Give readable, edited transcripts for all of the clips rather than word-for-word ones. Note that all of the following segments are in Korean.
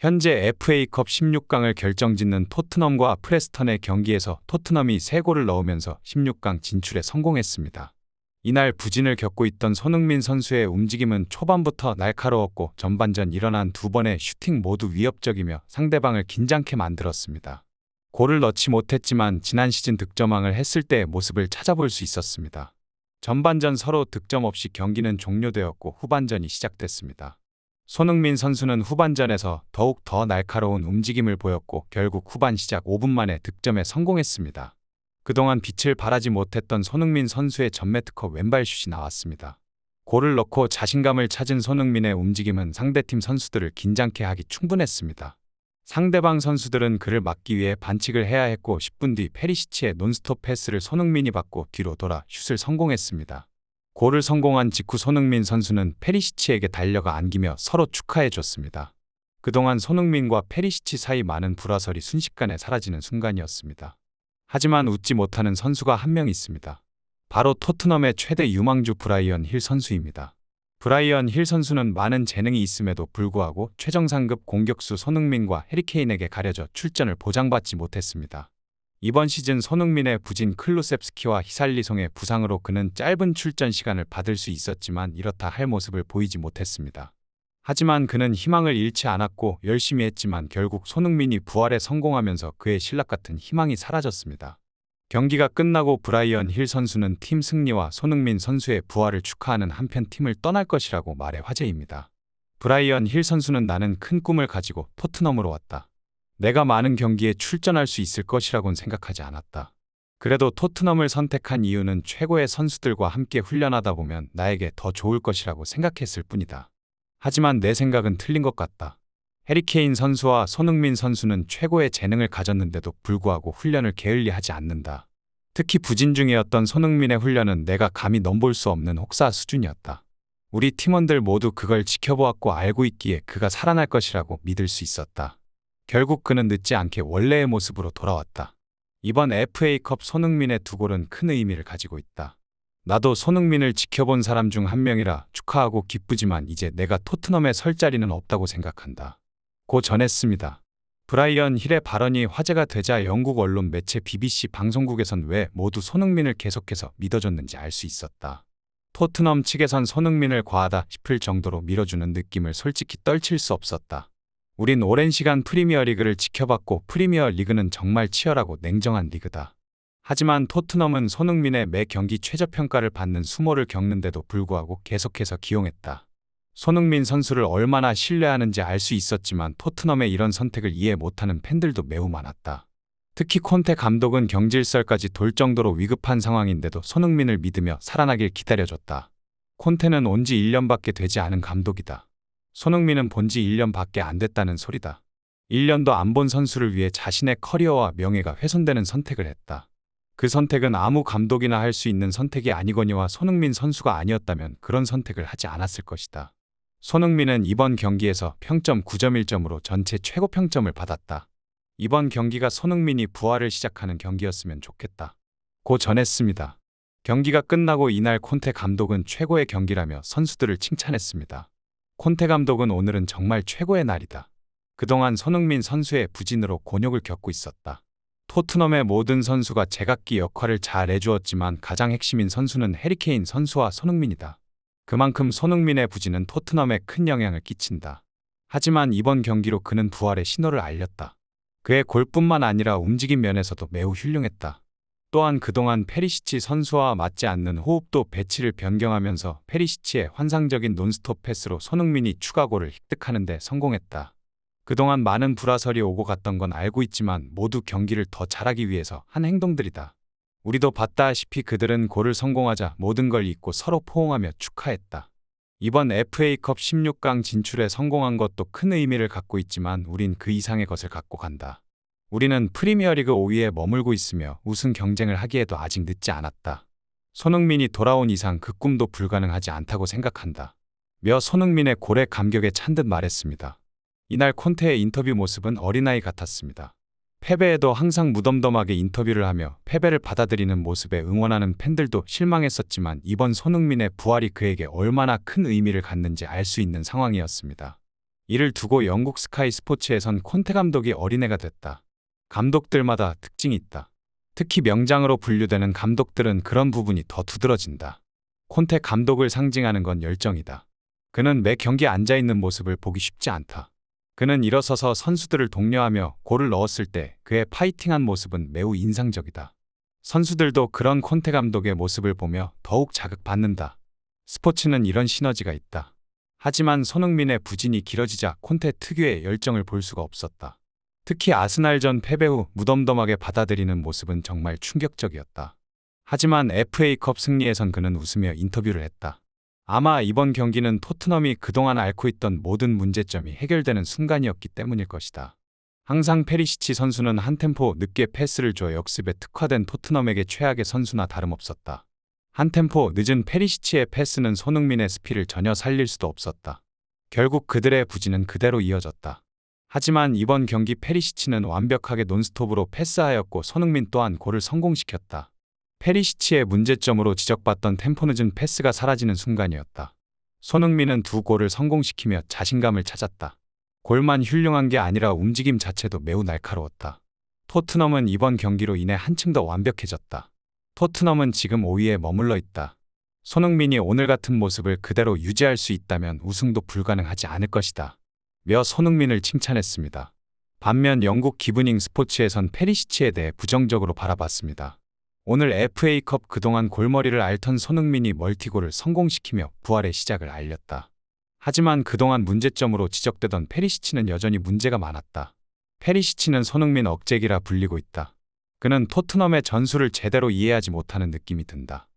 현재 FA컵 16강을 결정짓는 토트넘과 프레스턴의 경기에서 토트넘이 3골을 넣으면서 16강 진출에 성공했습니다. 이날 부진을 겪고 있던 손흥민 선수의 움직임은 초반부터 날카로웠고 전반전 일어난 2번의 슈팅 모두 위협적이며 상대방을 긴장케 만들었습니다. 골을 넣지 못했지만 지난 시즌 득점왕을 했을 때의 모습을 찾아볼 수 있었습니다. 전반전 서로 득점 없이 경기는 종료되었고 후반전이 시작됐습니다. 손흥민 선수는 후반전에서 더욱 더 날카로운 움직임을 보였고 결국 후반 시작 5분 만에 득점에 성공했습니다. 그동안 빛을 발하지 못했던 손흥민 선수의 전매특허 왼발슛이 나왔습니다. 골을 넣고 자신감을 찾은 손흥민의 움직임은 상대팀 선수들을 긴장케 하기 충분했습니다. 상대방 선수들은 그를 막기 위해 반칙을 해야 했고 10분 뒤 페리시치의 논스톱 패스를 손흥민이 받고 뒤로 돌아 슛을 성공했습니다. 골을 성공한 직후 손흥민 선수는 페리시치에게 달려가 안기며 서로 축하해줬습니다. 그동안 손흥민과 페리시치 사이 많은 불화설이 순식간에 사라지는 순간이었습니다. 하지만 웃지 못하는 선수가 한 명 있습니다. 바로 토트넘의 최대 유망주 브라이언 힐 선수입니다. 브라이언 힐 선수는 많은 재능이 있음에도 불구하고 최정상급 공격수 손흥민과 해리케인에게 가려져 출전을 보장받지 못했습니다. 이번 시즌 손흥민의 부진 클루셉스키와 히살리송의 부상으로 그는 짧은 출전 시간을 받을 수 있었지만 이렇다 할 모습을 보이지 못했습니다. 하지만 그는 희망을 잃지 않았고 열심히 했지만 결국 손흥민이 부활에 성공하면서 그의 신락 같은 희망이 사라졌습니다. 경기가 끝나고 브라이언 힐 선수는 팀 승리와 손흥민 선수의 부활을 축하하는 한편 팀을 떠날 것이라고 말해 화제입니다. 브라이언 힐 선수는 나는 큰 꿈을 가지고 토트넘으로 왔다. 내가 많은 경기에 출전할 수 있을 것이라고는 생각하지 않았다. 그래도 토트넘을 선택한 이유는 최고의 선수들과 함께 훈련하다 보면 나에게 더 좋을 것이라고 생각했을 뿐이다. 하지만 내 생각은 틀린 것 같다. 해리케인 선수와 손흥민 선수는 최고의 재능을 가졌는데도 불구하고 훈련을 게을리하지 않는다. 특히 부진 중이었던 손흥민의 훈련은 내가 감히 넘볼 수 없는 혹사 수준이었다. 우리 팀원들 모두 그걸 지켜보았고 알고 있기에 그가 살아날 것이라고 믿을 수 있었다. 결국 그는 늦지 않게 원래의 모습으로 돌아왔다. 이번 FA컵 손흥민의 2골은 큰 의미를 가지고 있다. 나도 손흥민을 지켜본 사람 중 한 명이라 축하하고 기쁘지만 이제 내가 토트넘에 설 자리는 없다고 생각한다. 고 전했습니다. 브라이언 힐의 발언이 화제가 되자 영국 언론 매체 BBC 방송국에선 왜 모두 손흥민을 계속해서 믿어줬는지 알 수 있었다. 토트넘 측에선 손흥민을 과하다 싶을 정도로 밀어주는 느낌을 솔직히 떨칠 수 없었다. 우린 오랜 시간 프리미어리그를 지켜봤고 프리미어리그는 정말 치열하고 냉정한 리그다. 하지만 토트넘은 손흥민의 매 경기 최저평가를 받는 수모를 겪는데도 불구하고 계속해서 기용했다. 손흥민 선수를 얼마나 신뢰하는지 알 수 있었지만 토트넘의 이런 선택을 이해 못하는 팬들도 매우 많았다. 특히 콘테 감독은 경질설까지 돌 정도로 위급한 상황인데도 손흥민을 믿으며 살아나길 기다려줬다. 콘테는 온 지 1년밖에 되지 않은 감독이다. 손흥민은 본 지 1년밖에 안 됐다는 소리다. 1년도 안 본 선수를 위해 자신의 커리어와 명예가 훼손되는 선택을 했다. 그 선택은 아무 감독이나 할 수 있는 선택이 아니거니와 손흥민 선수가 아니었다면 그런 선택을 하지 않았을 것이다. 손흥민은 이번 경기에서 평점 9.1점으로 전체 최고 평점을 받았다. 이번 경기가 손흥민이 부활을 시작하는 경기였으면 좋겠다. 고 전했습니다. 경기가 끝나고 이날 콘테 감독은 최고의 경기라며 선수들을 칭찬했습니다. 콘테 감독은 오늘은 정말 최고의 날이다. 그동안 손흥민 선수의 부진으로 곤욕을 겪고 있었다. 토트넘의 모든 선수가 제각기 역할을 잘 해주었지만 가장 핵심인 선수는 해리케인 선수와 손흥민이다. 그만큼 손흥민의 부진은 토트넘에 큰 영향을 끼친다. 하지만 이번 경기로 그는 부활의 신호를 알렸다. 그의 골뿐만 아니라 움직임 면에서도 매우 훌륭했다. 또한 그동안 페리시치 선수와 맞지 않는 호흡도 배치를 변경하면서 페리시치의 환상적인 논스톱 패스로 손흥민이 추가골을 획득하는 데 성공했다. 그동안 많은 불화설이 오고 갔던 건 알고 있지만 모두 경기를 더 잘하기 위해서 한 행동들이다. 우리도 봤다시피 그들은 골을 성공하자 모든 걸 잊고 서로 포옹하며 축하했다. 이번 FA컵 16강 진출에 성공한 것도 큰 의미를 갖고 있지만 우린 그 이상의 것을 갖고 간다. 우리는 프리미어리그 5위에 머물고 있으며 우승 경쟁을 하기에도 아직 늦지 않았다. 손흥민이 돌아온 이상 그 꿈도 불가능하지 않다고 생각한다. 며 손흥민의 골에 감격에 찬 듯 말했습니다. 이날 콘테의 인터뷰 모습은 어린아이 같았습니다. 패배에도 항상 무덤덤하게 인터뷰를 하며 패배를 받아들이는 모습에 응원하는 팬들도 실망했었지만 이번 손흥민의 부활이 그에게 얼마나 큰 의미를 갖는지 알 수 있는 상황이었습니다. 이를 두고 영국 스카이 스포츠에선 콘테 감독이 어린애가 됐다. 감독들마다 특징이 있다. 특히 명장으로 분류되는 감독들은 그런 부분이 더 두드러진다. 콘테 감독을 상징하는 건 열정이다. 그는 매 경기에 앉아있는 모습을 보기 쉽지 않다. 그는 일어서서 선수들을 독려하며 골을 넣었을 때 그의 파이팅한 모습은 매우 인상적이다. 선수들도 그런 콘테 감독의 모습을 보며 더욱 자극받는다. 스포츠는 이런 시너지가 있다. 하지만 손흥민의 부진이 길어지자 콘테 특유의 열정을 볼 수가 없었다. 특히 아스날전 패배 후 무덤덤하게 받아들이는 모습은 정말 충격적이었다. 하지만 FA컵 승리에선 그는 웃으며 인터뷰를 했다. 아마 이번 경기는 토트넘이 그동안 앓고 있던 모든 문제점이 해결되는 순간이었기 때문일 것이다. 항상 페리시치 선수는 한 템포 늦게 패스를 줘 역습에 특화된 토트넘에게 최악의 선수나 다름없었다. 한 템포 늦은 페리시치의 패스는 손흥민의 스피를 전혀 살릴 수도 없었다. 결국 그들의 부진은 그대로 이어졌다. 하지만 이번 경기 페리시치는 완벽하게 논스톱으로 패스하였고 손흥민 또한 골을 성공시켰다. 페리시치의 문제점으로 지적받던 템포 늦은 패스가 사라지는 순간이었다. 손흥민은 두 골을 성공시키며 자신감을 찾았다. 골만 훌륭한 게 아니라 움직임 자체도 매우 날카로웠다. 토트넘은 이번 경기로 인해 한층 더 완벽해졌다. 토트넘은 지금 5위에 머물러 있다. 손흥민이 오늘 같은 모습을 그대로 유지할 수 있다면 우승도 불가능하지 않을 것이다. 며 손흥민을 칭찬했습니다. 반면 영국 기브닝 스포츠에선 페리시치에 대해 부정적으로 바라봤습니다. 오늘 FA컵 그동안 골머리를 앓던 손흥민이 멀티골을 성공시키며 부활의 시작을 알렸다. 하지만 그동안 문제점으로 지적되던 페리시치는 여전히 문제가 많았다. 페리시치는 손흥민 억제기라 불리고 있다. 그는 토트넘의 전술을 제대로 이해하지 못하는 느낌이 든다.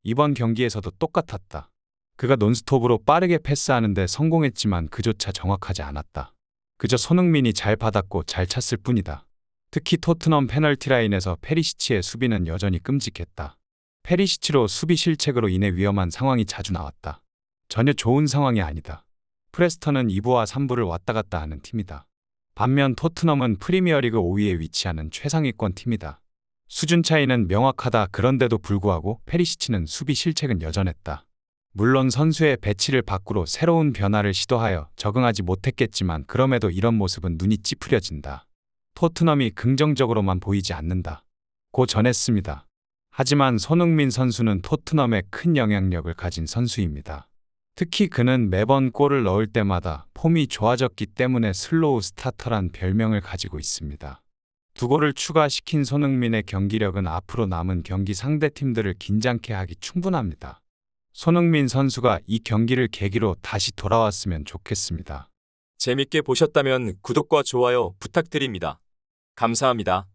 이번 경기에서도 똑같았다. 그가 논스톱으로 빠르게 패스하는데 성공했지만 그조차 정확하지 않았다. 그저 손흥민이 잘 받았고 잘 찼을 뿐이다. 특히 토트넘 페널티 라인에서 페리시치의 수비는 여전히 끔찍했다. 페리시치로 수비 실책으로 인해 위험한 상황이 자주 나왔다. 전혀 좋은 상황이 아니다. 프레스턴은 2부와 3부를 왔다 갔다 하는 팀이다. 반면 토트넘은 프리미어리그 5위에 위치하는 최상위권 팀이다. 수준 차이는 명확하다. 그런데도 불구하고 페리시치는 수비 실책은 여전했다. 물론 선수의 배치를 바꾸로 새로운 변화를 시도하여 적응하지 못했겠지만 그럼에도 이런 모습은 눈이 찌푸려진다. 토트넘이 긍정적으로만 보이지 않는다. 고 전했습니다. 하지만 손흥민 선수는 토트넘에 큰 영향력을 가진 선수입니다. 특히 그는 매번 골을 넣을 때마다 폼이 좋아졌기 때문에 슬로우 스타터란 별명을 가지고 있습니다. 두 골을 추가시킨 손흥민의 경기력은 앞으로 남은 경기 상대팀들을 긴장케 하기 충분합니다. 손흥민 선수가 이 경기를 계기로 다시 돌아왔으면 좋겠습니다. 재밌게 보셨다면 구독과 좋아요 부탁드립니다. 감사합니다.